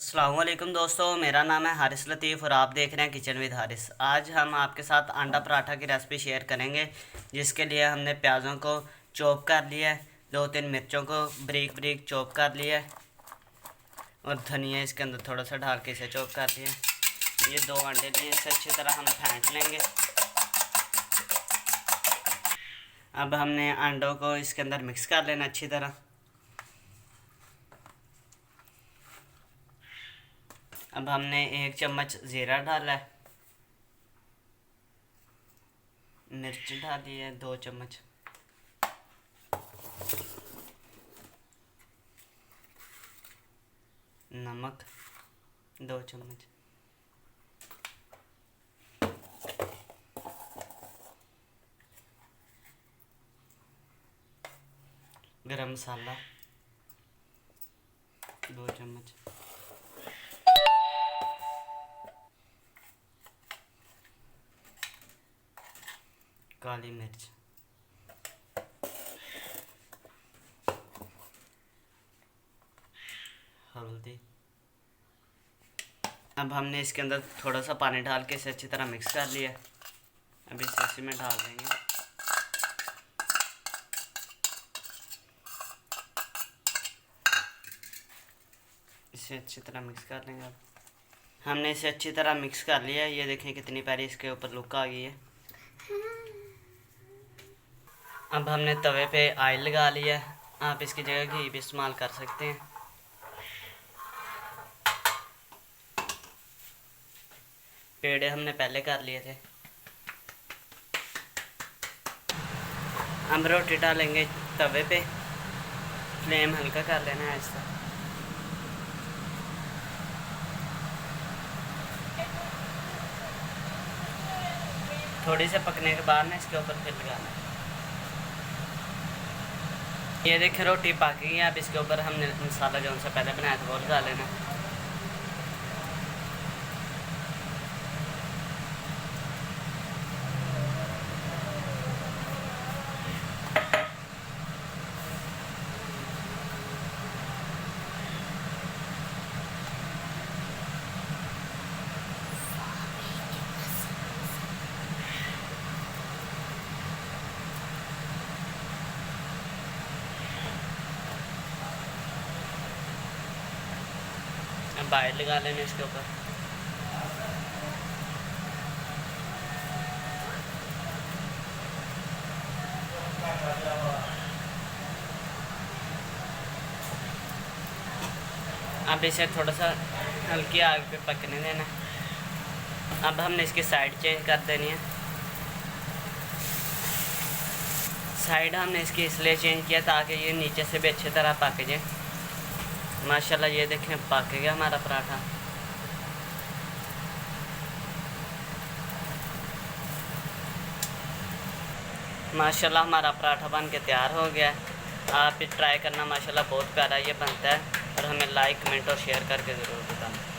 अस्सलामुअलैकुम दोस्तों, मेरा नाम है हारिस लतीफ़ और आप देख रहे हैं किचन विद हारिस। आज हम आपके साथ अंडा पराठा की रेसिपी शेयर करेंगे, जिसके लिए हमने प्याज़ों को चॉप कर लिया है, 2-3 मिर्चों को बारीक बारीक चॉप कर लिया है और धनिया इसके अंदर थोड़ा सा डाल के इसे चॉप कर लिया है। ये 2 अंडे लिए, इसे अच्छी तरह हम फेंट लेंगे। अब हमने अंडों को इसके अंदर मिक्स कर लेना अच्छी तरह। अब हमने 1 चम्मच ज़ीरा डाला है, मिर्च डाली है 2 चम्मच, नमक 2 चम्मच, गरम मसाला 2 चम्मच, काली मिर्च, हल्दी। अब हमने इसके अंदर थोड़ा सा पानी डाल के इसे अच्छी तरह मिक्स कर लिया। अब इसे इसी में डाल देंगे। इसे अच्छी तरह मिक्स कर लेंगे। अब हमने इसे अच्छी तरह मिक्स कर लिया। ये देखें कितनी प्यारी इसके ऊपर लुक आ गई है। अब हमने तवे पे ऑयल लगा लिया है, आप इसकी जगह घी भी इस्तेमाल कर सकते हैं। पेड़े हमने पहले कर लिए थे। हम रोटी डालेंगे तवे पे, फ्लेम हल्का कर लेना है ऐसा। थोड़ी से पकने के बाद ना इसके ऊपर फिर लगाना है। ये देखिए रोटी पक गई है। अब इसके ऊपर हमने मसाला जो उनसे पहले बनाया था वो लगा लेना है। अब ऑयल लगा लेना इसके ऊपर। अब इसे थोड़ा सा हल्की आग पे पकने देना। अब हमने इसकी साइड चेंज कर देनी है। साइड हमने इसकी इसलिए चेंज किया ताकि ये नीचे से भी अच्छी तरह पक जाए। माशाल्लाह ये देखें पक गया हमारा पराठा। माशाल्लाह हमारा पराठा बन के तैयार हो गया है। आप भी ट्राई करना, माशाल्लाह बहुत प्यारा ये बनता है। और हमें लाइक कमेंट और शेयर करके ज़रूर